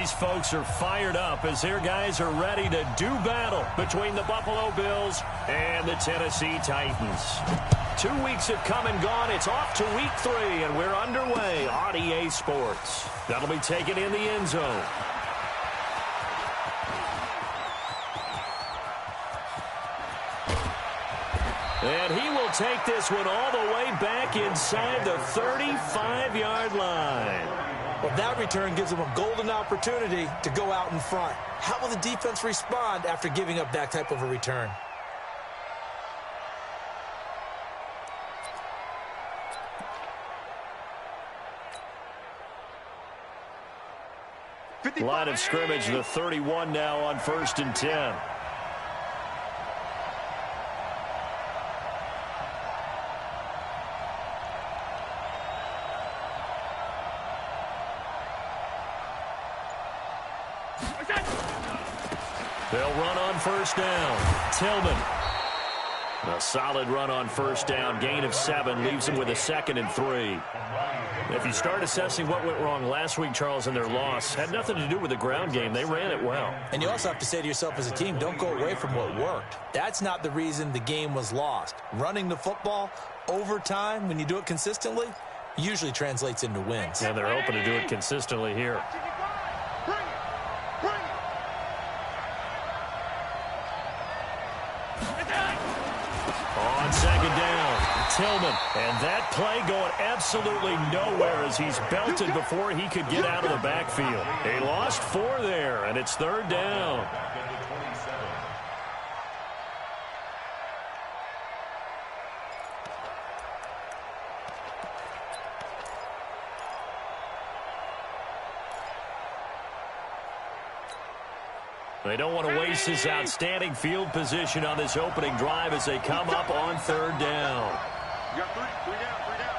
these folks are fired up as their guys are ready to do battle between the Buffalo Bills and the Tennessee Titans. 2 weeks have come and gone. It's off to week 3, and we're underway on EA Sports. That'll be taken in the end zone. And he will take this one all the way back inside the 35-yard line. Well, that return gives them a golden opportunity to go out in front. How will the defense respond after giving up that type of a return? Line of scrimmage, the 31 now on 1st and 10. They'll run on 1st down. Tillman. A solid run on 1st down. Gain of 7 leaves them with a 2nd and 3. If you start assessing what went wrong last week, Charles, in their loss, had nothing to do with the ground game. They ran it well. And you also have to say to yourself as a team, don't go away from what worked. That's not the reason the game was lost. Running the football over time, when you do it consistently, usually translates into wins. And they're hoping to do it consistently here. On 2nd down, Tillman. And that play going absolutely nowhere as he's belted before he could get out of the backfield. They lost 4 there, and it's 3rd down. They don't want to waste this outstanding field position on this opening drive as they come up on 3rd down. You got 3 down, 3 down.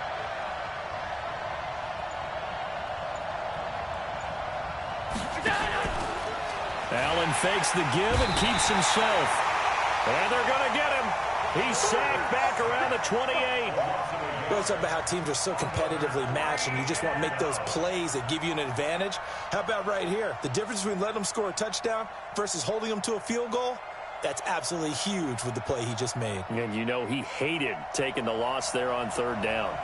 Allen fakes the give and keeps himself. And they're going to get him. He's sacked back around the 28. Well, it's about how teams are so competitively matched, and you just want to make those plays that give you an advantage. How about right here? The difference between letting them score a touchdown versus holding them to a field goal, that's absolutely huge with the play he just made. And you know he hated taking the loss there on 3rd down.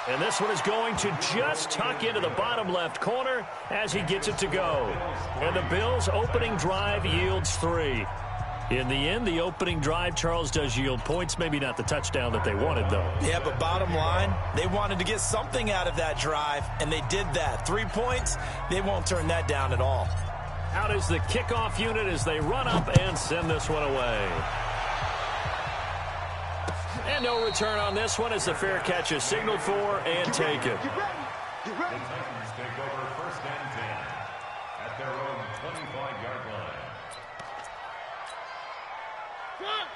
And this one is going to just tuck into the bottom left corner as he gets it to go. And the Bills' opening drive yields 3. In the end, the opening drive, Charles, does yield points. Maybe not the touchdown that they wanted, though. Yeah, but bottom line, they wanted to get something out of that drive, and they did that. 3 points, they won't turn that down at all. Out is the kickoff unit as they run up and send this one away. And no return on this one as the fair catch is signaled for and taken. Get ready. The Titans take over 1st and 10 at their own 25-yard line.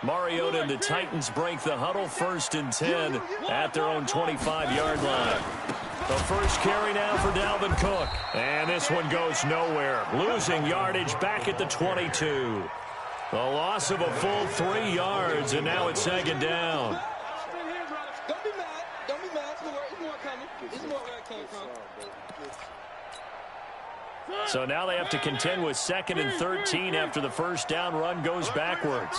Mariota and the Titans break the huddle 1st and 10 at their own 25-yard line. The first carry now for Dalvin Cook. And this one goes nowhere. Losing yardage back at the 22. A loss of a full 3 yards, and now it's 2nd down. Don't be mad. Don't be mad. It's more coming. It's more where it came from. So now they have to contend with 2nd and 13 after the first down run goes backwards.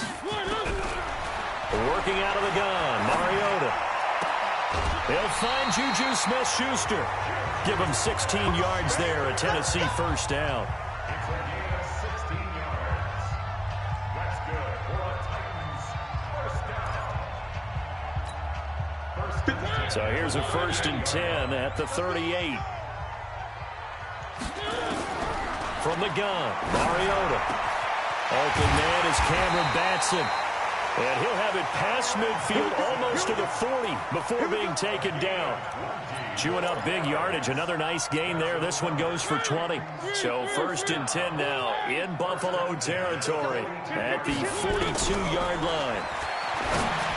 Working out of the gun, Mariota. They'll find Juju Smith-Schuster. Give him 16 yards there, a Tennessee first down. So here's a 1st and 10 at the 38. From the gun, Mariota. Open man is Cameron Batson. And he'll have it past midfield almost to the 40 before being taken down. Chewing up big yardage. Another nice gain there. This one goes for 20. So 1st and 10 now in Buffalo territory at the 42-yard line.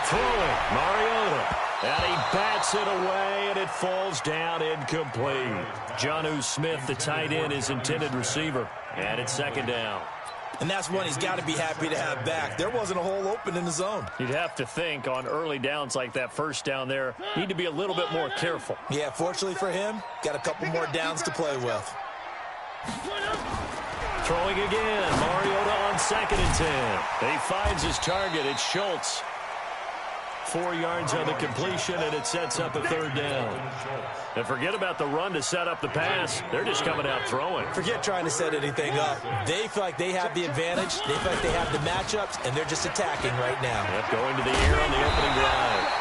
Throwing, Mariota. And he bats it away, and it falls down incomplete. Jonnu Smith, the tight end, is intended receiver. And it's 2nd down. And that's one he's got to be happy to have back. There wasn't a hole open in the zone. You'd have to think on early downs like that first down there, need to be a little bit more careful. Yeah, fortunately for him, got a couple more downs to play with. Throwing again, Mariota on 2nd and 10. He finds his target. It's Schultz. 4 yards on the completion, and it sets up a 3rd down. And forget about the run to set up the pass. They're just coming out throwing. Forget trying to set anything up. They feel like they have the advantage. They feel like they have the matchups, and they're just attacking right now. Yep, going to the air on the opening drive.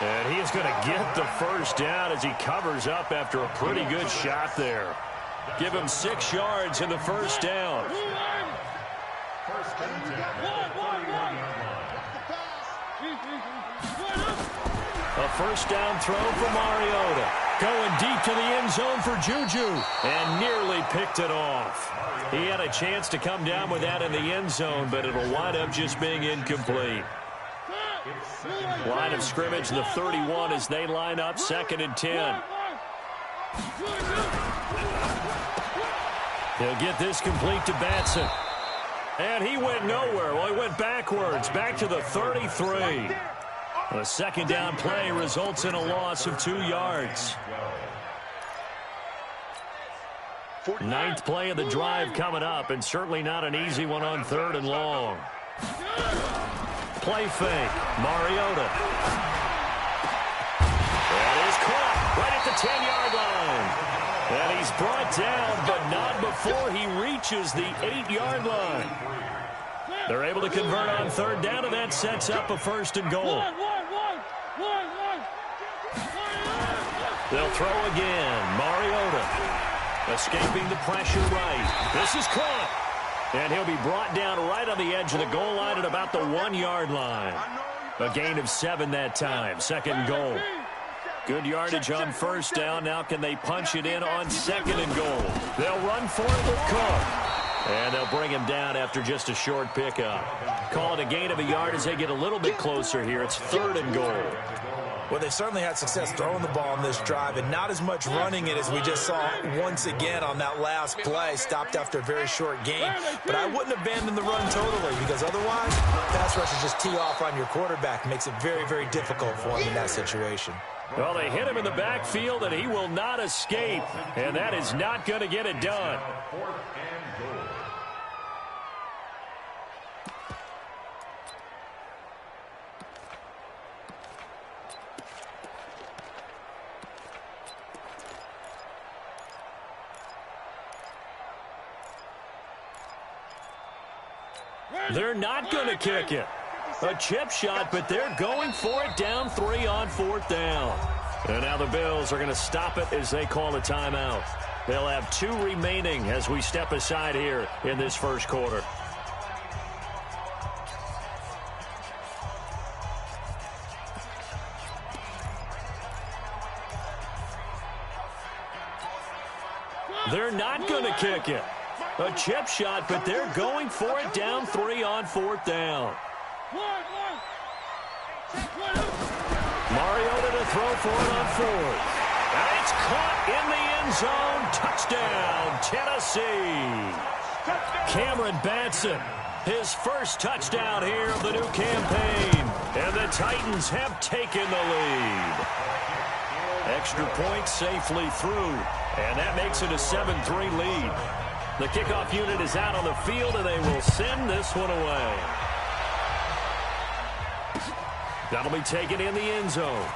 And he is going to get the 1st down as he covers up after a pretty good shot there. Give him 6 yards in the 1st down. A 1st down throw for Mariota. Going deep to the end zone for Juju. And nearly picked it off. He had a chance to come down with that in the end zone, but it'll wind up just being incomplete. Line of scrimmage, the 31 as they line up 2nd and 10. He'll get this complete to Batson. And he went nowhere. Well, he went backwards, back to the 33. A 2nd down play results in a loss of 2 yards. 9th play of the drive coming up, and certainly not an easy one on 3rd and long. Play fake, Mariota. That is caught right at the 10-yard line. And he's brought down, but not before he reaches the 8-yard line. They're able to convert on 3rd down, and that sets up a 1st and goal. They'll throw again. Mariota escaping the pressure right. This is caught. And he'll be brought down right on the edge of the goal line at about the 1-yard line. A gain of 7 that time. 2nd and goal. Good yardage on 1st down. Now can they punch it in on 2nd and goal? They'll run for it with Cook. And they'll bring him down after just a short pickup. Call it a gain of a yard as they get a little bit closer here. It's 3rd and goal. Well, they certainly had success throwing the ball on this drive, and not as much running it as we just saw once again on that last play. Stopped after a very short gain. But I wouldn't abandon the run totally, because otherwise, pass rushers just tee off on your quarterback. Makes it very, very difficult for him in that situation. Well, they hit him in the backfield, and he will not escape. And that is not going to get it done. They're not going to kick it. A chip shot, but they're going for it down 3 on 4th down. And now the Bills are going to stop it as they call a timeout. They'll have 2 remaining as we step aside here in this 1st quarter. They're not going to kick it. A chip shot, but they're going for it down 3 on 4th down. Mariota to throw for it on 4th. And it's caught in the end zone. Touchdown, Tennessee. Cameron Batson, his 1st touchdown here of the new campaign. And the Titans have taken the lead. Extra point safely through. And that makes it a 7-3 lead. The kickoff unit is out on the field, and they will send this one away. That'll be taken in the end zone.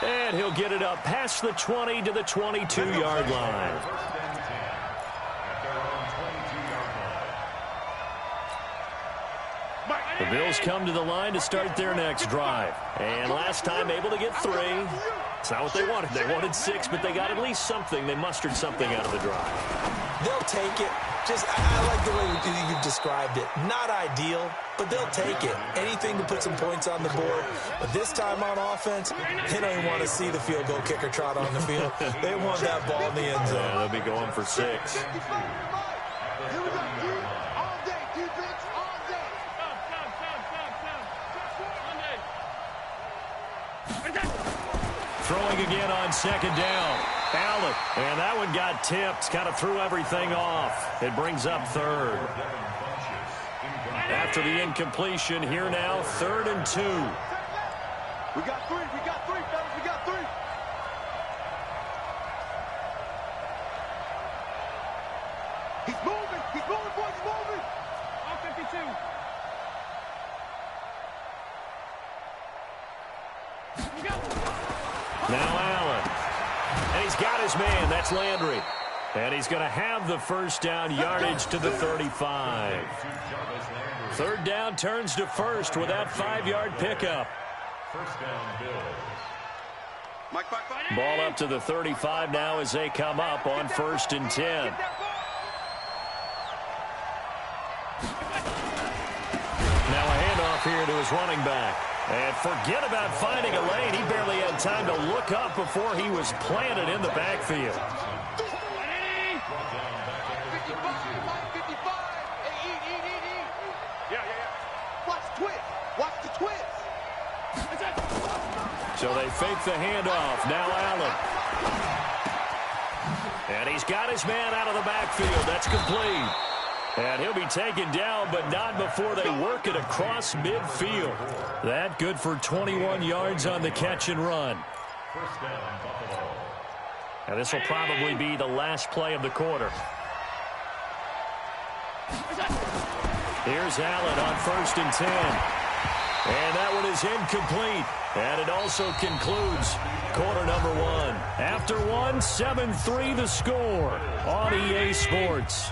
And he'll get it up past the 20 to the 22-yard line. The Bills come to the line to start their next drive. And last time able to get 3. It's not what they wanted. They wanted 6, but they got at least something. They mustered something out of the drive. They'll take it. I like the way you've described it. Not ideal, but they'll take it. Anything to put some points on the board. But this time on offense, they don't even want to see the field goal kicker trot on the field. They want that ball in the end zone. Yeah, they'll be going for 6. Throwing again on 2nd down. Allen, and that one got tipped. Kind of threw everything off. It brings up third. After the incompletion, here now, 3rd and 2. We got three, fellas, we got 3. He's moving, boys, he's moving. On 52. Now Allen. And he's got his man. That's Landry. And he's going to have the first down yardage to the 35. 3rd down turns to 1st with that 5-yard pickup. First down, Bills. Ball up to the 35 now as they come up on 1st and 10. Now a handoff here to his running back. And forget about finding a lane. He barely had time to look up before he was planted in the backfield. 55. Yeah. Watch the twist. Watch the twist. So they fake the handoff. Now Allen. And he's got his man out of the backfield. That's complete. And he'll be taken down, but not before they work it across midfield. That good for 21 yards on the catch and run. First down, Buffalo. And this will probably be the last play of the quarter. Here's Allen on 1st and 10. And that one is incomplete. And it also concludes quarter number 1. After 1, 7-3 the score on EA Sports.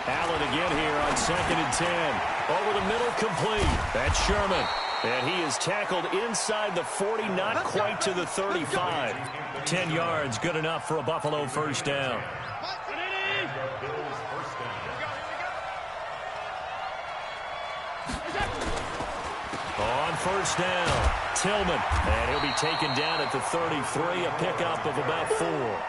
Allen again here on 2nd and 10. Over the middle, complete. That's Sherman. And he is tackled inside the 40, not quite to the 35. 10 yards, good enough for a Buffalo first down. On 1st down, Tillman. And he'll be taken down at the 33, a pickup of about 4.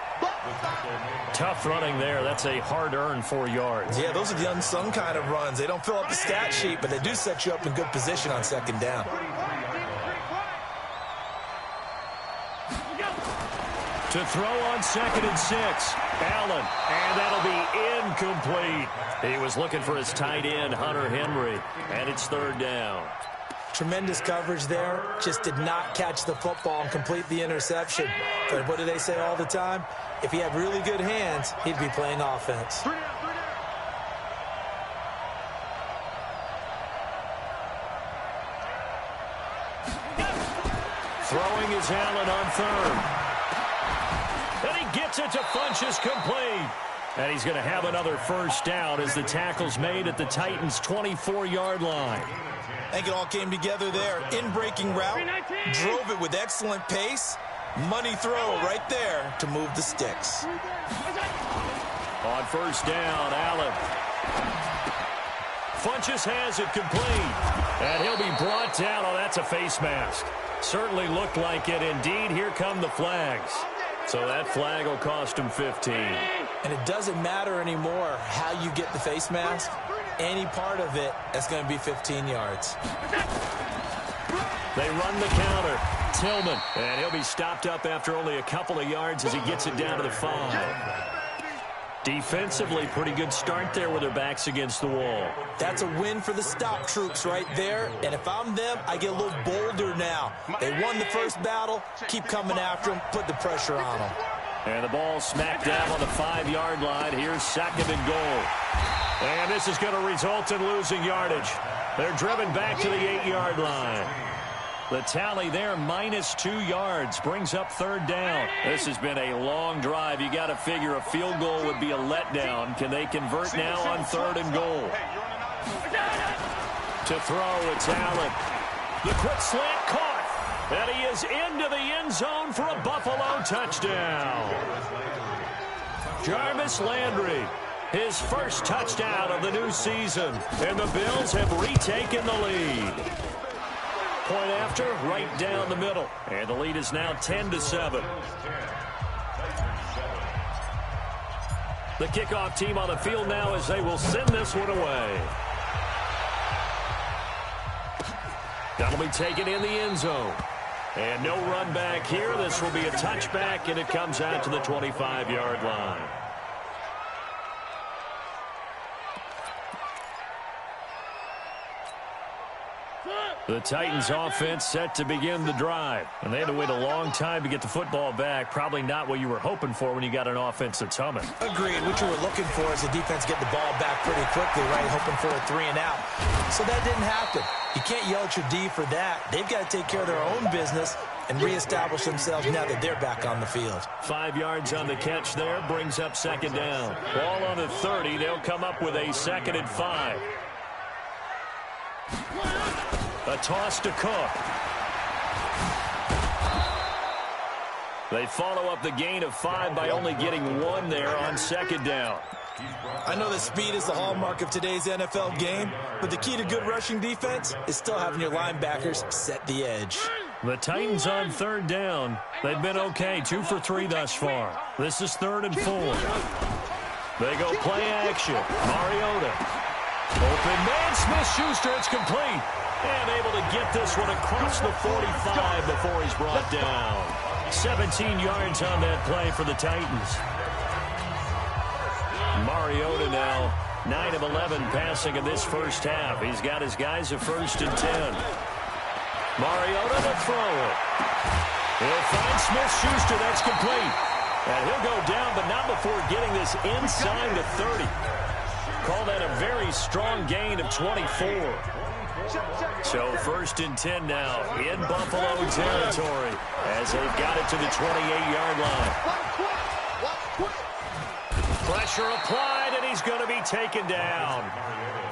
Tough running there. That's a hard-earned 4 yards. Yeah, those are the unsung kind of runs. They don't fill up the stat sheet, but they do set you up in good position on 2nd down. To throw on 2nd and 6, Allen, and that'll be incomplete. He was looking for his tight end, Hunter Henry, and it's 3rd down. Tremendous coverage there. Just did not catch the football and complete the interception. But what do they say all the time? If he had really good hands, he'd be playing offense. Throwing is Allen on 3rd. And he gets it to Funchess, complete. And he's going to have another first down as the tackle's made at the Titans' 24-yard line. I think it all came together there. In-breaking route, drove it with excellent pace. Money throw right there to move the sticks. On 1st down, Allen. Funchess has it complete. And he'll be brought down. Oh, that's a face mask. Certainly looked like it. Indeed, here come the flags. So that flag will cost him 15. And it doesn't matter anymore how you get the face mask. Any part of it, that's going to be 15 yards. They run the counter. Tillman. And he'll be stopped up after only a couple of yards as he gets it down to the 5. Defensively, pretty good start there with their backs against the wall. That's a win for the stop troops right there. And if I'm them, I get a little bolder now. They won the first battle. Keep coming after them. Put the pressure on them. And the ball smacked down on the 5-yard line. Here's 2nd and goal. And this is going to result in losing yardage. They're driven back to the 8-yard line. The tally there, -2 yards, brings up 3rd down. This has been a long drive. You got to figure a field goal would be a letdown. Can they convert now on 3rd and goal? To throw, it's Allen. The quick slant caught. And he is into the end zone for a Buffalo touchdown. Jarvis Landry, his first touchdown of the new season. And the Bills have retaken the lead. Point after, right down the middle. And the lead is now 10-7. The kickoff team on the field now as they will send this one away. That'll be taken in the end zone. And no run back here. This will be a touchback, and it comes out to the 25-yard line. The Titans offense set to begin the drive. And they had to wait a long time to get the football back. Probably not what you were hoping for when you got an offense that's humming. Agreed. What you were looking for is the defense get the ball back pretty quickly, right? Hoping for a 3-and-out. So that didn't happen. You can't yell at your D for that. They've got to take care of their own business and reestablish themselves now that they're back on the field. 5 yards on the catch there. Brings up second down. Ball on the 30. They'll come up with a 2nd and 5. A toss to Cook. They follow up the gain of 5 by only getting 1 there on 2nd down. I know that speed is the hallmark of today's NFL game, but the key to good rushing defense is still having your linebackers set the edge. The Titans on 3rd down. They've been okay, 2 for 3 thus far. This is 3rd and 4. They go play action. Mariota. Open man, Smith-Schuster, it's complete. And able to get this one across the 45 before he's brought down. 17 yards on that play for the Titans. Mariota now 9 of 11 passing in this first half. He's got his guys a 1st and 10. Mariota to throw it. He'll find Smith-Schuster. That's complete. And he'll go down, but not before getting this inside the 30. Call that a very strong gain of 24. So 1st and 10 now in Buffalo territory as they've got it to the 28-yard line. Pressure applied, and he's going to be taken down.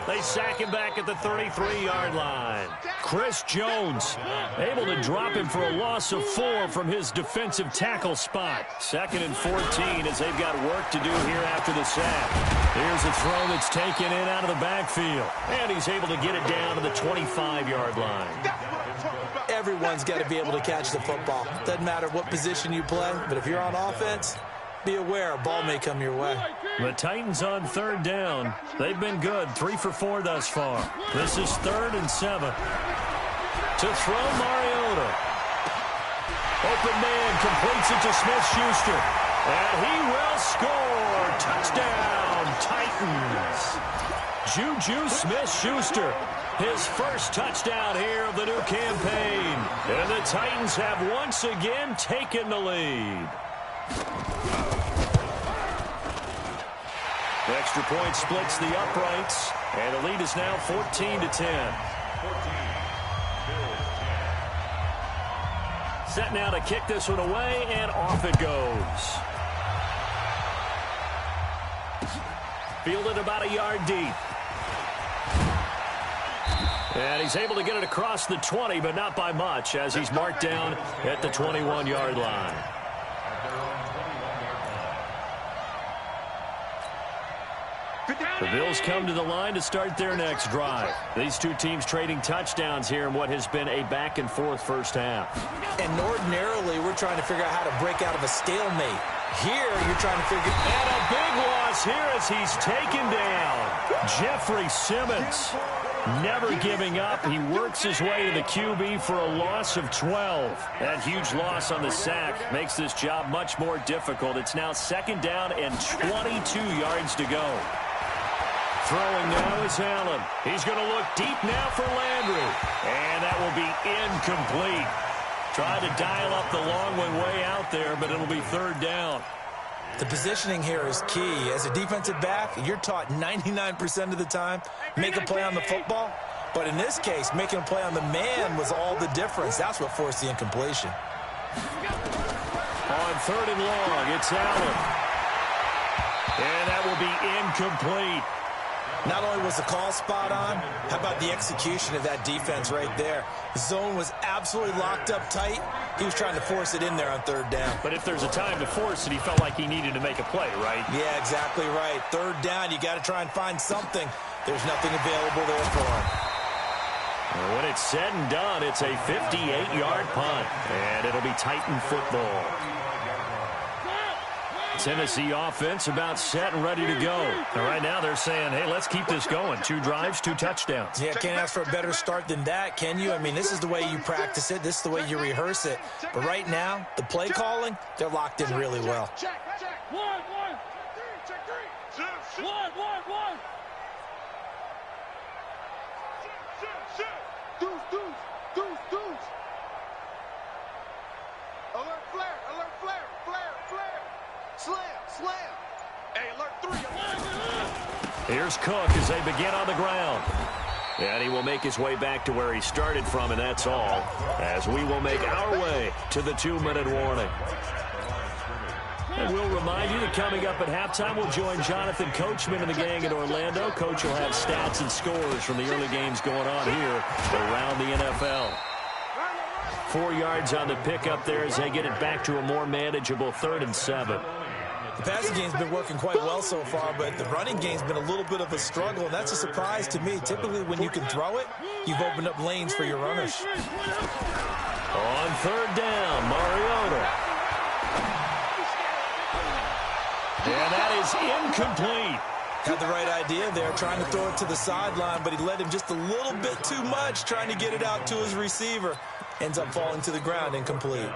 They sack him back at the 33-yard line. Chris Jones able to drop him for a loss of 4 from his defensive tackle spot. 2nd and 14 as they've got work to do here after the sack. Here's a throw that's taken in out of the backfield. And he's able to get it down to the 25-yard line. Everyone's got to be able to catch the football. Doesn't matter what position you play, but if you're on offense, be aware a ball may come your way. The Titans on 3rd down. They've been good, 3 for 4 thus far. This is 3rd and 7. To throw Mariota. Open man completes it to Smith-Schuster. And he will score. Touchdown, Titans. Juju Smith-Schuster. His first touchdown here of the new campaign. And the Titans have once again taken the lead. The extra point splits the uprights, and the lead is now 14-10. Set now to kick this one away, and off it goes. Fielded about a yard deep. And he's able to get it across the 20, but not by much, as he's marked down at the 21-yard line. The Bills come to the line to start their next drive. These two teams trading touchdowns here in what has been a back-and-forth first half. And ordinarily, we're trying to figure out how to break out of a stalemate. Here, you're trying to figure... And a big loss here as he's taken down. Jeffrey Simmons never giving up. He works his way to the QB for a loss of 12. That huge loss on the sack makes this job much more difficult. It's now 2nd down and 22 yards to go. Throwing now is Allen. He's going to look deep now for Landry. And that will be incomplete. Tried to dial up the long one way out there, but it'll be 3rd down. The positioning here is key. As a defensive back, you're taught 99% of the time, make a play on the football. But in this case, making a play on the man was all the difference. That's what forced the incompletion. On 3rd and long, it's Allen. And that will be incomplete. Not only was the call spot on, how about the execution of that defense right there? The zone was absolutely locked up tight. He was trying to force it in there on 3rd down. But if there's a time to force it, he felt like he needed to make a play, right? Yeah, exactly right. 3rd down, you got to try and find something. There's nothing available there for him. And when it's said and done, it's a 58-yard punt. And it'll be Titan football. Tennessee offense about set and ready to go. And right now they're saying, hey, let's keep this going. 2 drives, 2 touchdowns. Yeah, can't ask for a better start than that, can you? I mean, this is the way you practice it. This is the way you rehearse it. But right now, the play calling, they're locked in really well. Check. 1, 1. Check 3. 1. Deuce. Alert flare. Slam. Hey, alert 3. Here's Cook as they begin on the ground. And he will make his way back to where he started from, and that's all, as we will make our way to the 2-minute warning. And we'll remind you that coming up at halftime, we'll join Jonathan Coachman and the gang in Orlando. Coach will have stats and scores from the early games going on here around the NFL. 4 yards on the pickup there as they get it back to a more manageable 3rd and 7. The passing game's been working quite well so far, but the running game's been a little bit of a struggle, and that's a surprise to me. Typically, when you can throw it, you've opened up lanes for your runners. On 3rd down, Mariota. And that is incomplete. Had the right idea there, trying to throw it to the sideline, but he let him just a little bit too much, trying to get it out to his receiver. Ends up falling to the ground, incomplete.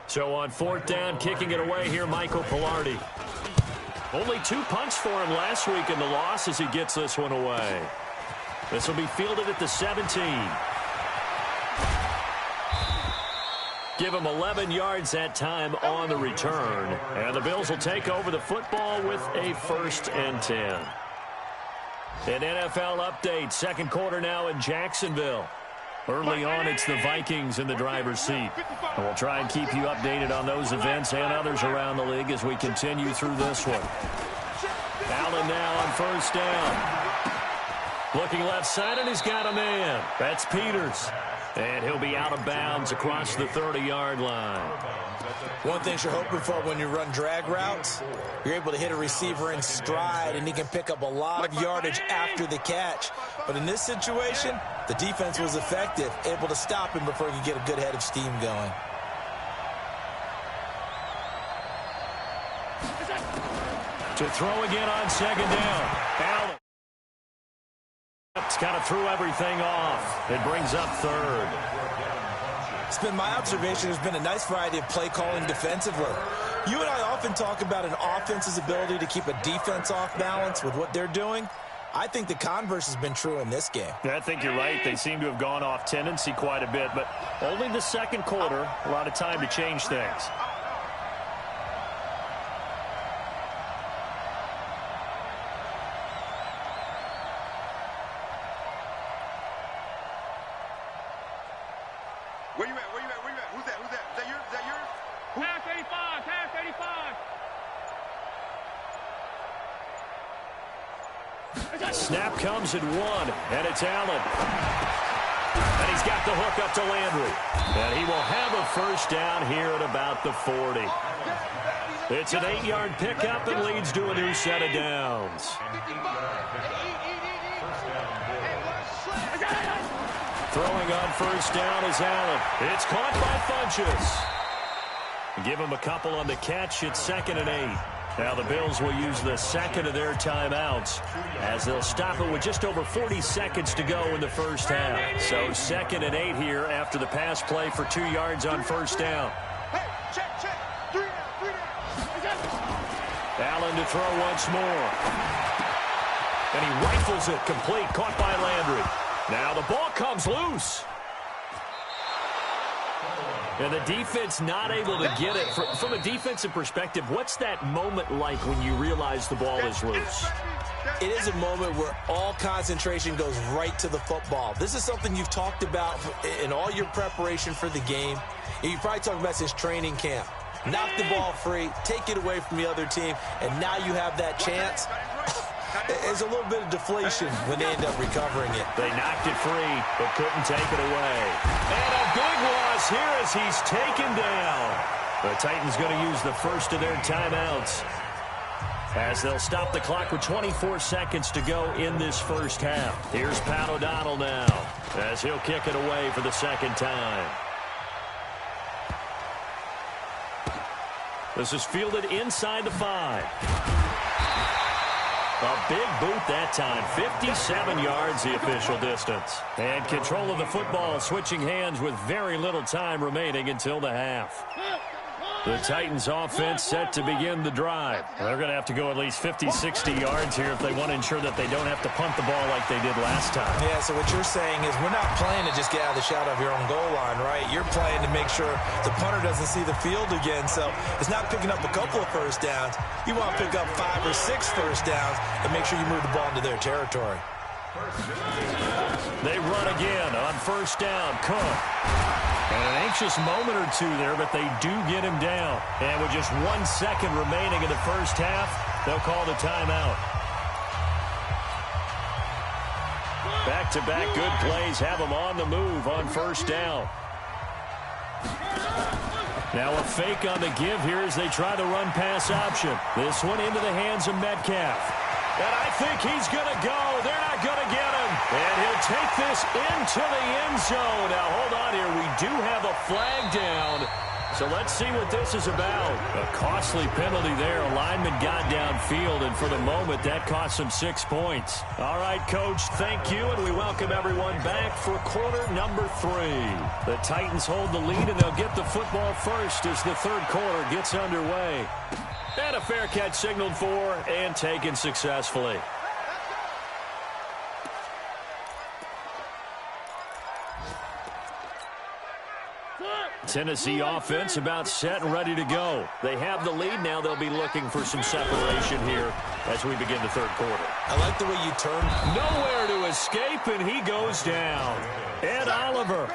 So on 4th down, kicking it away here, Michael Pilardi. Only 2 punts for him last week in the loss as he gets this one away. This will be fielded at the 17. Give him 11 yards that time on the return. And the Bills will take over the football with a 1st and 10. An NFL update, 2nd quarter now in Jacksonville. Early on, it's the Vikings in the driver's seat. And we'll try and keep you updated on those events and others around the league as we continue through this one. Allen now on 1st down. Looking left side, and he's got a man. That's Peters. And he'll be out of bounds across the 30-yard line. One thing you're hoping for when you run drag routes, you're able to hit a receiver in stride, and he can pick up a lot of yardage after the catch. But in this situation, the defense was effective, able to stop him before he could get a good head of steam going. To throw again on 2nd down. Allen. Kind of threw everything off. It brings up 3rd. It's been my observation there's been a nice variety of play calling defensively. You and I often talk about an offense's ability to keep a defense off balance with what they're doing. I think the converse has been true in this game. Yeah, I think you're right. They seem to have gone off tendency quite a bit, but only the 2nd quarter, a lot of time to change things. Where you at? Who's that? Is that yours? Pass 85. Snap comes at 1, and it's Allen. And he's got the hook up to Landry. And he will have a 1st down here at about the 40. It's an 8-yard pickup and leads to a new set of downs. Throwing on 1st down is Allen. It's caught by Funchess. Give him a couple on the catch. It's 2nd and 8. Now the Bills will use the 2nd of their timeouts as they'll stop it with just over 40 seconds to go in the 1st half. So 2nd and 8 here after the pass play for 2 yards on 1st down. Hey, check. 3 down. Allen to throw once more. And he rifles it complete, caught by Landry. Now the ball comes loose. And the defense not able to get it. From a defensive perspective, what's that moment like when you realize the ball is loose? It is a moment where all concentration goes right to the football. This is something you've talked about in all your preparation for the game. And you probably talked about since training camp. Knock the ball free, take it away from the other team, and now you have that chance. There's a little bit of deflation when they end up recovering it. They knocked it free, but couldn't take it away. And a big loss here as he's taken down. The Titans going to use the 1st of their timeouts as they'll stop the clock with 24 seconds to go in this 1st half. Here's Pat O'Donnell now as he'll kick it away for the 2nd time. This is fielded inside the 5. A big boot that time. 57 yards the official distance. And control of the football switching hands with very little time remaining until the half. The Titans offense set to begin the drive. They're going to have to go at least 50, 60 yards here if they want to ensure that they don't have to punt the ball like they did last time. Yeah, so what you're saying is we're not playing to just get out of the shadow of your own goal line, right? You're playing to make sure the punter doesn't see the field again. So it's not picking up a couple of first downs. You want to pick up 5 or 6 first downs and make sure you move the ball into their territory. They run again on first down. Cook. And an anxious moment or two there, but they do get him down. And with just 1 second remaining in the first half, they'll call the timeout. Back-to-back good plays have them on the move on first down. Now a fake on the give here as they try the run-pass option. This one into the hands of Metcalf. And I think he's going to go. They're not going to get him. And he'll take this into the end zone. Now, hold on here. We do have a flag down. So let's see what this is about. A costly penalty there. A lineman got downfield, and for the moment, that cost him 6 points. All right, Coach, thank you, and we welcome everyone back for quarter number 3. The Titans hold the lead, and they'll get the football first as the third quarter gets underway. And a fair catch signaled for and taken successfully. Tennessee offense about set and ready to go. They have the lead. Now they'll be looking for some separation here as we begin the third quarter. I like the way you turned. Nowhere to escape, and he goes down. Ed Oliver.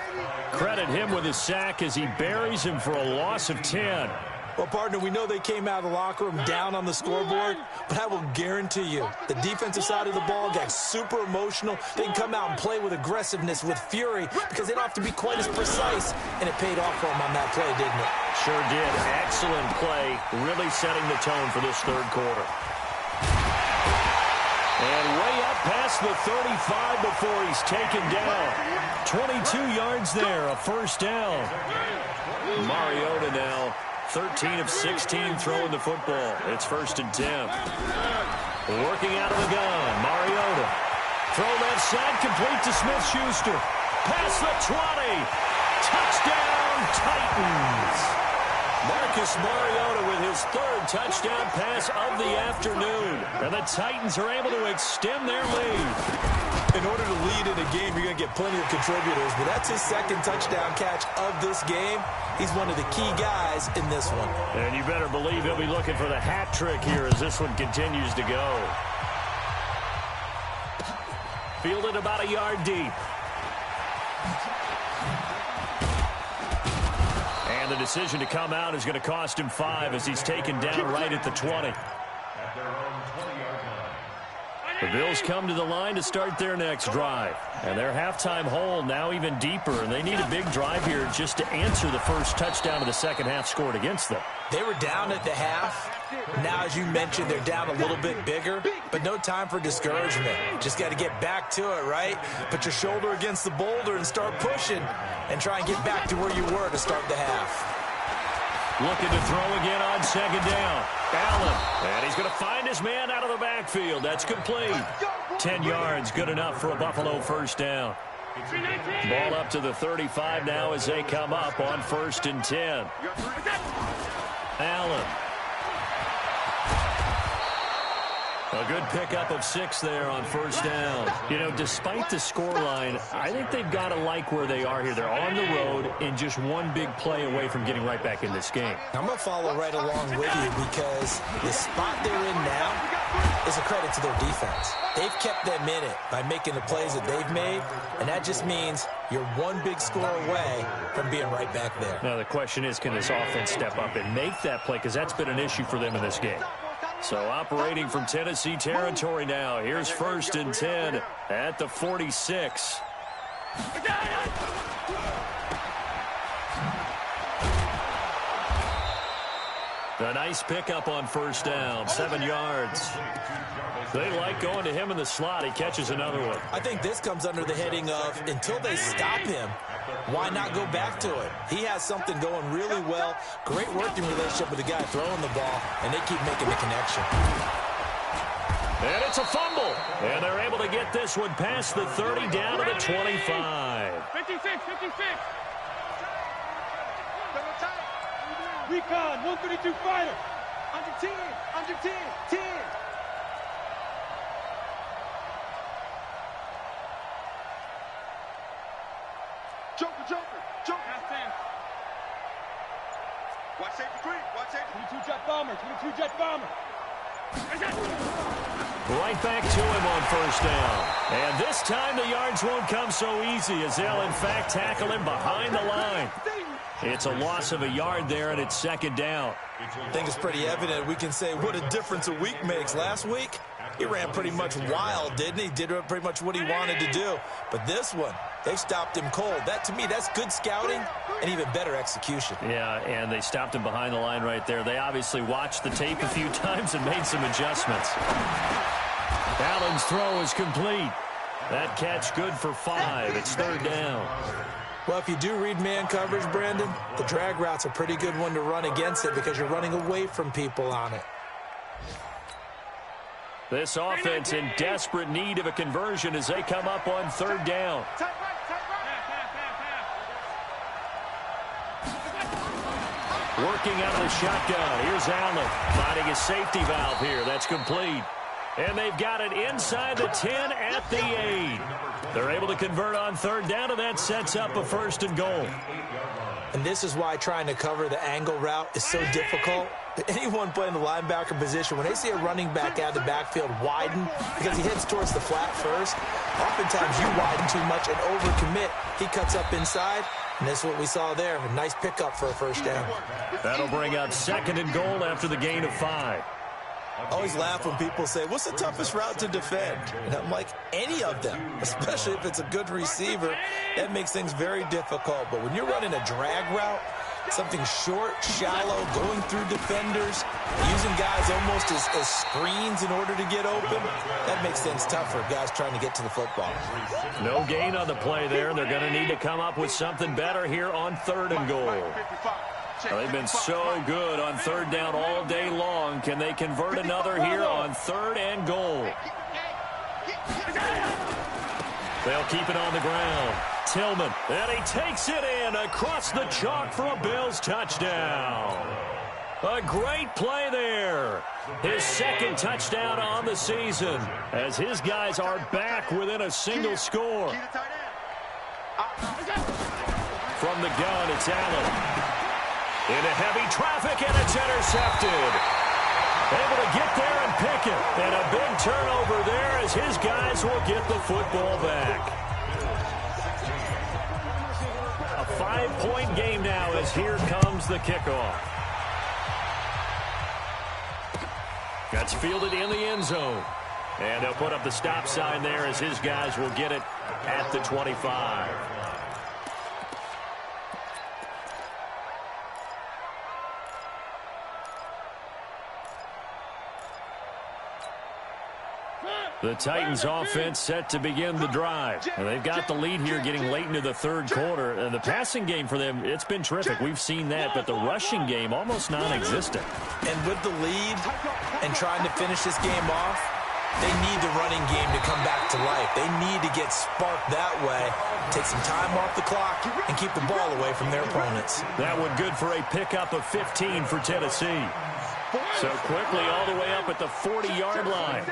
Credit him with a sack as he buries him for a loss of 10. Well, partner, we know they came out of the locker room down on the scoreboard, but I will guarantee you the defensive side of the ball got super emotional. They can come out and play with aggressiveness, with fury, because they don't have to be quite as precise, and it paid off for them on that play, didn't it? Sure did. Excellent play, really setting the tone for this third quarter. And way up past the 35 before he's taken down. 22 yards there, a first down. Mariota now 13 of 16 throwing the football. It's 1st and 10. Working out of the gun, Mariota. Throw left side, complete to Smith-Schuster. Past the 20. Touchdown, Titans. Marcus Mariota with his 3rd touchdown pass of the afternoon. And the Titans are able to extend their lead. In order to lead in a game, you're going to get plenty of contributors, but that's his 2nd touchdown catch of this game. He's one of the key guys in this one. And you better believe he'll be looking for the hat trick here as this one continues to go. Fielded about a yard deep. And the decision to come out is going to cost him 5 as he's taken down right at the 20. The Bills come to the line to start their next drive. And their halftime hole now even deeper. And they need a big drive here just to answer the first touchdown of the second half scored against them. They were down at the half. Now, as you mentioned, they're down a little bit bigger. But no time for discouragement. Just got to get back to it, right? Put your shoulder against the boulder and start pushing. And try and get back to where you were to start the half. Looking to throw again on 2nd down. Allen. And he's going to find his man out of the backfield. That's complete. 10 yards, good enough for a Buffalo first down. Ball up to the 35 now as they come up on 1st and 10. Allen. A good pickup of 6 there on first down. You know, despite the scoreline, I think they've got to like where they are here. They're on the road and just one big play away from getting right back in this game. I'm going to follow right along with you because the spot they're in now is a credit to their defense. They've kept them in it by making the plays that they've made, and that just means you're one big score away from being right back there. Now, the question is, can this offense step up and make that play? Because that's been an issue for them in this game. So operating from Tennessee territory now. Here's 1st and 10 at the 46. A nice pickup on first down, 7 yards. They like going to him in the slot. He catches another one. I think this comes under the heading of until they stop him, why not go back to it? He has something going really well. Great working relationship with the guy throwing the ball, and they keep making the connection. And it's a fumble. And they're able to get this one past the 30 down to the 25. 56. Recon, 132 fighter. Under 10. 10. Joker. Watch safety green. 22 jet bomber. Right back to him on first down. And this time the yards won't come so easy as they'll, in fact, tackle him behind the line. It's a loss of a yard there, and it's second down. I think it's pretty evident. We can say what a difference a week makes. Last week, he ran pretty much wild, didn't he? Did pretty much what he wanted to do. But this one, they stopped him cold. That, to me, that's good scouting and even better execution. Yeah, and they stopped him behind the line right there. They obviously watched the tape a few times and made some adjustments. Allen's throw is complete. That catch good for 5. It's third down. Well, if you do read man coverage, Brandon, the drag route's a pretty good one to run against it because you're running away from people on it. This offense in desperate need of a conversion as they come up on third down. Working out of the shotgun. Here's Allen finding his safety valve here. That's complete. And they've got it inside the 10 at the 8. They're able to convert on third down, and that sets up a first and goal. And this is why trying to cover the angle route is so difficult. Anyone playing the linebacker position, when they see a running back out of the backfield widen because he heads towards the flat first, oftentimes you widen too much and overcommit. He cuts up inside, and that's what we saw there. A nice pickup for a first down. That'll bring up second and goal after the gain of 5. I always laugh when people say, what's the toughest route to defend? And I'm like, any of them, especially if it's a good receiver. That makes things very difficult. But when you're running a drag route, something short, shallow, going through defenders, using guys almost as screens in order to get open, that makes things tougher, guys trying to get to the football. No gain on the play there, and they're going to need to come up with something better here on third and goal. Well, they've been so good on third down all day long. Can they convert another here on third and goal? They'll keep it on the ground. Tillman, and he takes it in across the chalk for a Bills touchdown. A great play there. His second touchdown on the season as his guys are back within a single score. From the gun, it's Allen. Into heavy traffic, and it's intercepted. Able to get there and pick it. And a big turnover there as his guys will get the football back. A 5-point game now as here comes the kickoff. That's fielded in the end zone. And they'll put up the stop sign there as his guys will get it at the 25. The Titans offense set to begin the drive. And they've got the lead here getting late into the third quarter. And the passing game for them, it's been terrific. We've seen that, but the rushing game almost non-existent. And with the lead and trying to finish this game off, they need the running game to come back to life. They need to get sparked that way, take some time off the clock, and keep the ball away from their opponents. That one good for a pickup of 15 for Tennessee. So quickly all the way up at the 40-yard line.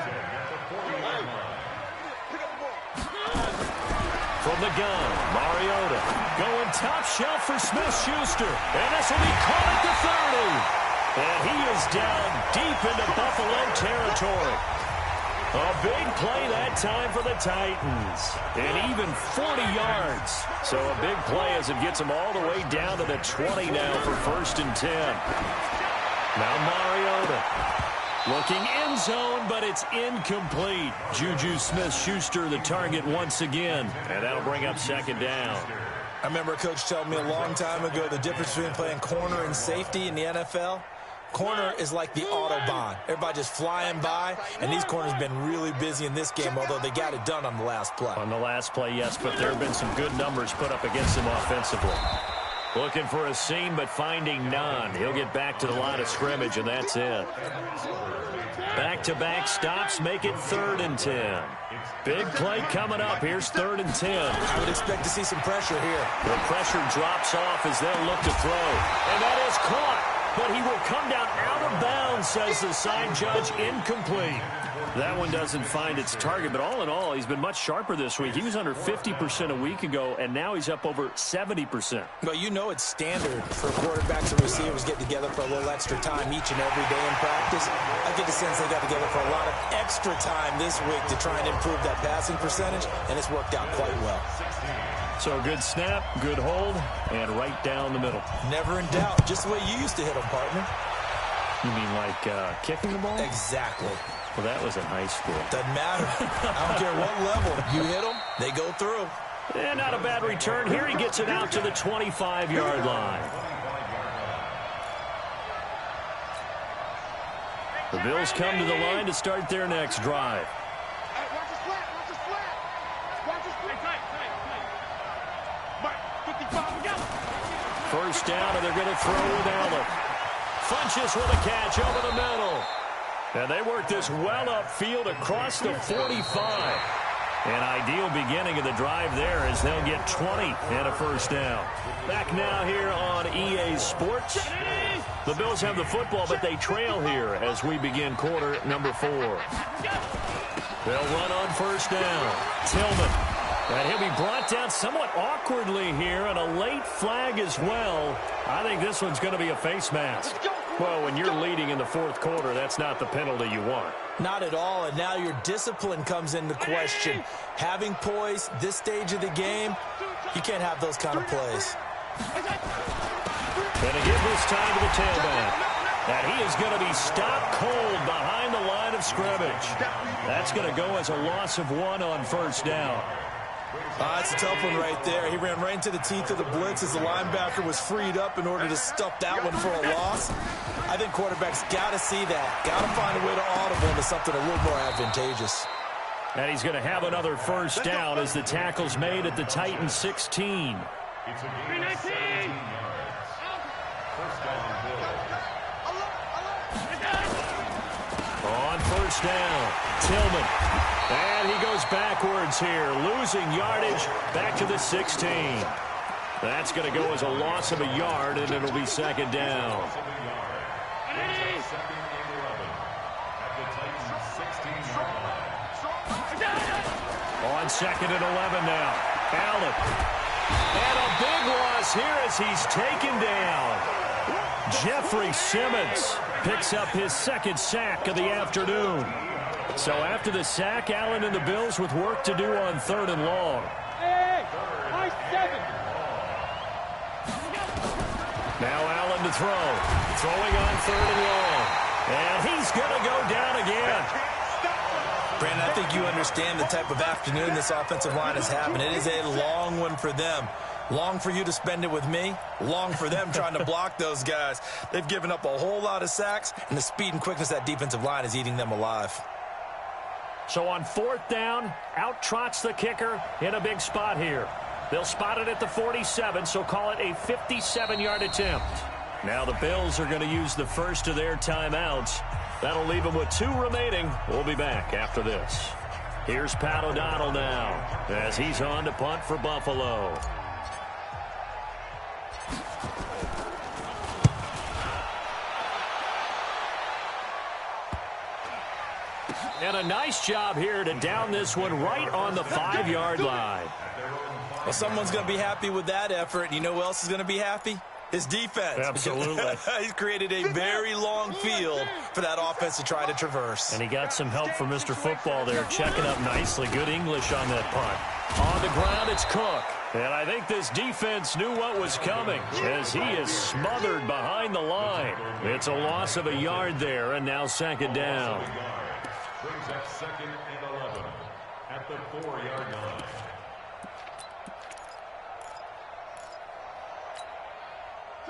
From the gun, Mariota going top shelf for Smith-Schuster. And this will be caught at the 30. And he is down deep into Buffalo territory. A big play that time for the Titans. And even 40 yards. So a big play as it gets them all the way down to the 20 now for first and 10. Now Mariota looking end zone, but it's incomplete. Juju Smith-Schuster the target once again. And that'll bring up second down. I remember a coach telling me a long time ago the difference between playing corner and safety in the NFL. Corner is like the Autobahn. Everybody just flying by, and these corners have been really busy in this game, although they got it done on the last play. On the last play, yes, but there have been some good numbers put up against him offensively. Looking for a seam, but finding none. He'll get back to the line of scrimmage, and that's it. Back-to-back stops make it 3rd and 10. Big play coming up. Here's 3rd and 10. I would expect to see some pressure here. The pressure drops off as they'll look to throw. And that is caught. But he will come down out of bounds, says the sign judge. Incomplete. That one doesn't find its target, but all in all, he's been much sharper this week. He was under 50% a week ago, and now he's up over 70%. Well, you know it's standard for quarterbacks and receivers getting together for a little extra time each and every day in practice. I get the sense they got together for a lot of extra time this week to try and improve that passing percentage, and it's worked out quite well. So a good snap, good hold, and right down the middle. Never in doubt. Just the way you used to hit them, partner. You mean like kicking the ball? Exactly. Well, that was in high school. Doesn't matter. I don't care what level. You hit them, they go through. And not a bad return. Here he gets it out to the 25-yard line. The Bills come to the line to start their next drive. Hey, watch his flat. Watch his flat. Watch his flat. Tight. 55, we got it. First down, and they're going to throw with Allen. Funches with a catch over the middle. And they work this well upfield across the 45. An ideal beginning of the drive there as they'll get 20 and a first down. Back now here on EA Sports. The Bills have the football, but they trail here as we begin quarter number 4. They'll run on first down. Tillman. And he'll be brought down somewhat awkwardly here, and a late flag as well. I think this one's going to be a face mask. Well, when you're leading in the 4th quarter, that's not the penalty you want. Not at all, and now your discipline comes into question. Having poise this stage of the game, you can't have those kind of plays. Going to give this time to the tailback. And he is going to be stopped cold behind the line of scrimmage. That's going to go as a loss of 1 on first down. That's a tough one right there. He ran right into the teeth of the blitz as the linebacker was freed up in order to stuff that one for a loss. I think quarterbacks got to see that. Got to find a way to audible into something a little more advantageous. And he's going to have another first down as the tackle's made at the Titans 16. It's a gain of 17 yards. First down, Bills. On first down, Tillman. And he goes backwards here, losing yardage back to the 16. That's going to go as a loss of a yard, and it'll be second down. Second and 11 at the Titans 16-yard line. On second and 11 now, Allen. And a big loss here as he's taken down. Jeffrey Simmons picks up his 2nd sack of the afternoon. So after the sack, Allen and the Bills with work to do on 3rd and long. Hey, nice 7. Now Allen to throw. Throwing on 3rd and long. And he's going to go down again. Brandon, I think you understand the type of afternoon this offensive line is having. It is a long one for them. Long for you to spend it with me. Long for them trying to block those guys. They've given up a whole lot of sacks, and the speed and quickness of that defensive line is eating them alive. So on 4th down, out trots the kicker in a big spot here. They'll spot it at the 47, so call it a 57-yard attempt. Now the Bills are going to use the first of their timeouts. That'll leave them with 2 remaining. We'll be back after this. Here's Pat O'Donnell now as he's on to punt for Buffalo. And a nice job here to down this one right on the 5-yard line. Well, someone's going to be happy with that effort. And you know who else is going to be happy? His defense. Absolutely. He's created a very long field for that offense to try to traverse. And he got some help from Mr. Football there, checking up nicely. Good English on that punt. On the ground, it's Cook. And I think this defense knew what was coming as he is smothered behind the line. It's a loss of a yard there, and now second down. Brings up 2nd and 11 at the 4-yard line.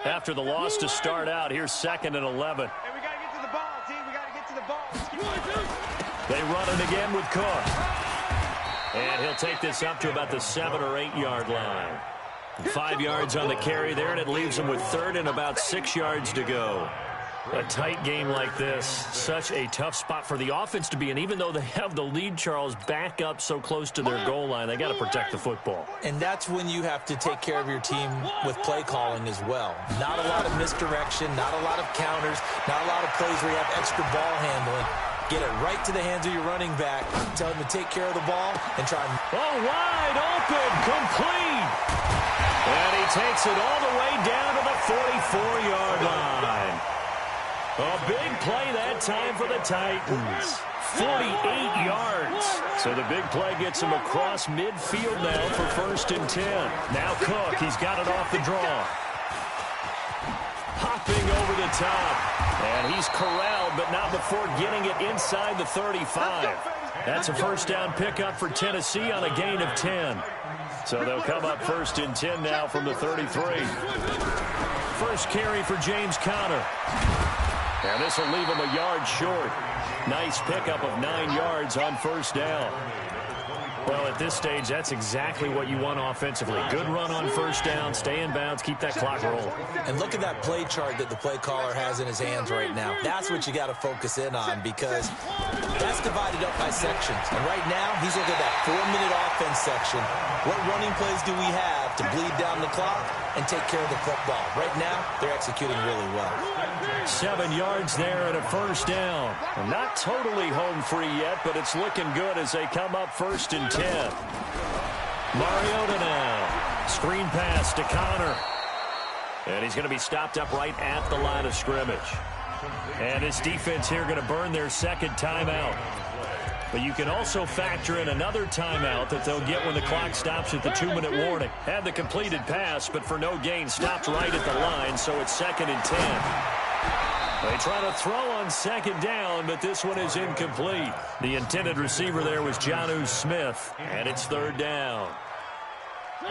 after the loss to start out. Here's 2nd and 11. Hey, we got to get to the ball, team. We got to get to the ball. They run it again with Cook. And he'll take this up to about the 7 or 8 yard line. 5 yards on the carry there, and it leaves him with 3rd and about 6 yards to go. A tight game like this, such a tough spot for the offense to be in. Even though they have the lead, Charles, back up so close to their goal line, they got to protect the football. And that's when you have to take care of your team with play calling as well. Not a lot of misdirection, not a lot of counters, not a lot of plays where you have extra ball handling. Get it right to the hands of your running back. Tell him to take care of the ball and try and... Oh, wide open, complete. And he takes it all the way down to the 44-yard line. A big play that time for the Titans. 48 yards. So the big play gets him across midfield now for 1st and 10. Now Cook, he's got it off the draw. Hopping over the top. And he's corralled, but not before getting it inside the 35. That's a 1st down pickup for Tennessee on a gain of 10. So they'll come up 1st and 10 now from the 33. First carry for James Conner. And this will leave him a yard short. Nice pickup of 9 yards on 1st down. Well, at this stage, that's exactly what you want offensively. Good run on 1st down, stay in bounds, keep that clock rolling. And look at that play chart that the play caller has in his hands right now. That's what you got to focus in on, because that's divided up by sections. And right now, he's looking at that 4-minute offense section. What running plays do we have to bleed down the clock and take care of the football? Right now, they're executing really well. 7 yards there and a 1st down. Well, not totally home free yet, but it's looking good as they come up 1st and 10. Mariota now. Screen pass to Conner. And he's going to be stopped up right at the line of scrimmage. And this defense here going to burn their 2nd timeout. But you can also factor in another timeout that they'll get when the clock stops at the 2-minute warning. Had the completed pass, but for no gain, stopped right at the line, so it's 2nd and 10. They try to throw on 2nd down, but this one is incomplete. The intended receiver there was Jonnu Smith, and it's 3rd down.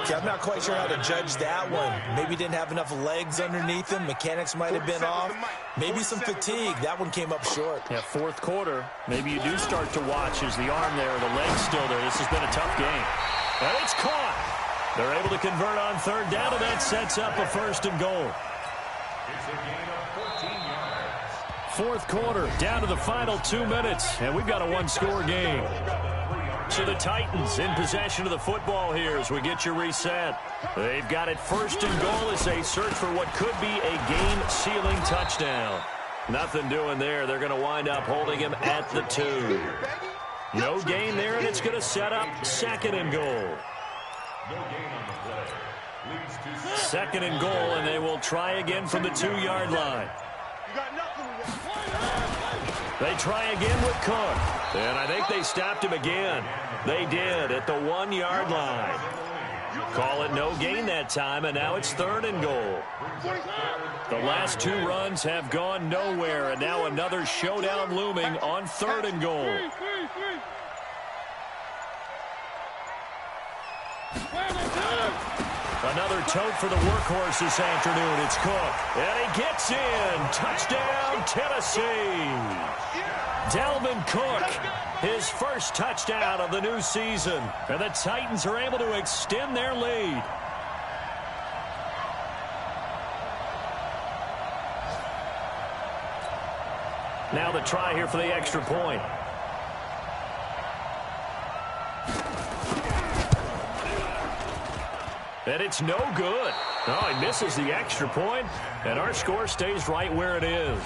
Okay, I'm not quite sure how to judge that one. Maybe didn't have enough legs underneath him. Mechanics might have been off. Maybe some fatigue. That one came up short. Yeah, 4th quarter. Maybe you do start to watch as the arm there, the leg's still there. This has been a tough game. And it's caught. They're able to convert on 3rd down, and that sets up a 1st and goal. It's a gain of 14 yards. 4th quarter, down to the final 2 minutes, and we've got a 1-score game. So the Titans in possession of the football here as we get you reset. They've got it 1st and goal as they search for what could be a game-sealing touchdown. Nothing doing there. They're going to wind up holding him at the 2. No gain there, and it's going to set up 2nd and goal. No gain on the play. Leads to 2nd and goal, and they will try again from the 2-yard line. They try again with Cook. And I think they stopped him again. They did at the 1-yard line. Call it no gain that time, and now it's 3rd and goal. The last 2 runs have gone nowhere, and now another showdown looming on 3rd and goal. Another tote for the workhorse this afternoon. It's Cook. And he gets in. Touchdown, Tennessee. Dalvin Cook, his first touchdown of the new season. And the Titans are able to extend their lead. Now the try here for the extra point. And it's no good. Oh, he misses the extra point, and our score stays right where it is.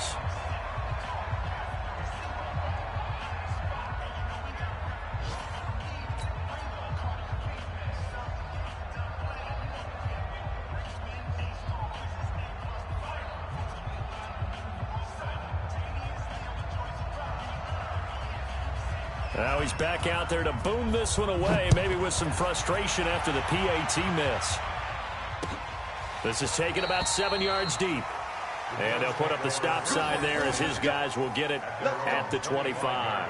Now he's back out there to boom this one away, maybe with some frustration after the PAT miss. This is taken about 7 yards deep. And they'll put up the stop sign there as his guys will get it at the 25.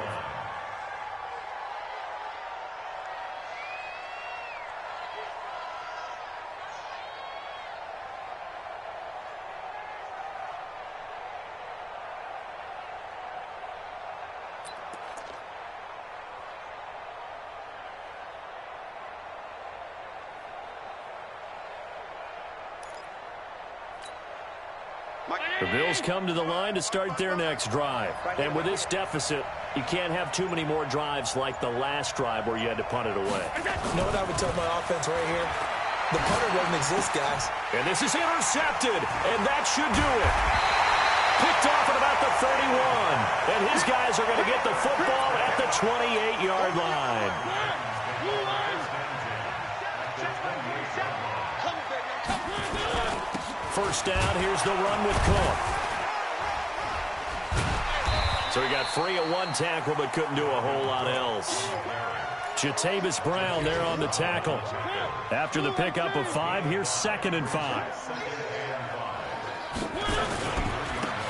The Bills come to the line to start their next drive. And with this deficit, you can't have too many more drives like the last drive where you had to punt it away. You know what I would tell my offense right here? The punter doesn't exist, guys. And this is intercepted, and that should do it. Picked off at about the 31. And his guys are going to get the football at the 28-yard line. First down, here's the run with Cook. So he got free of one tackle, but couldn't do a whole lot else. Jatavis Brown there on the tackle. After the pickup of 5, here's 2nd and 5.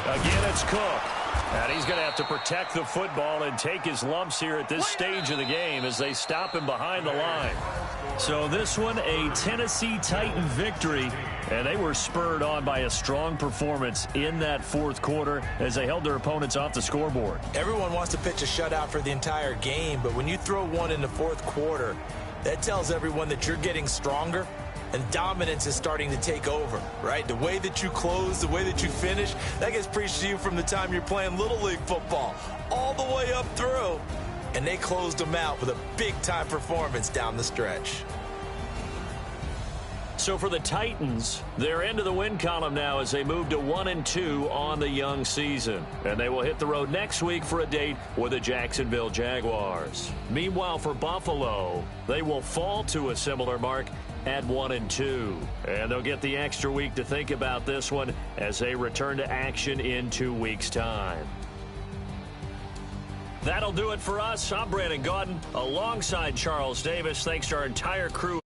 Again, it's Cook. And he's going to have to protect the football and take his lumps here at this stage of the game as they stop him behind the line. So this one, a Tennessee Titan victory, and they were spurred on by a strong performance in that fourth quarter as they held their opponents off the scoreboard. Everyone wants to pitch a shutout for the entire game, but when you throw one in the fourth quarter, that tells everyone that you're getting stronger and dominance is starting to take over, right? The way that you close, the way that you finish, that gets preached to you from the time you're playing Little League football all the way up through. And they closed them out with a big-time performance down the stretch. So for the Titans, they're into the win column now as they move to 1-2 on the young season. And they will hit the road next week for a date with the Jacksonville Jaguars. Meanwhile, for Buffalo, they will fall to a similar mark at 1-2. And they'll get the extra week to think about this one as they return to action in 2 weeks' time. That'll do it for us. I'm Brandon Gaudin alongside Charles Davis. Thanks to our entire crew.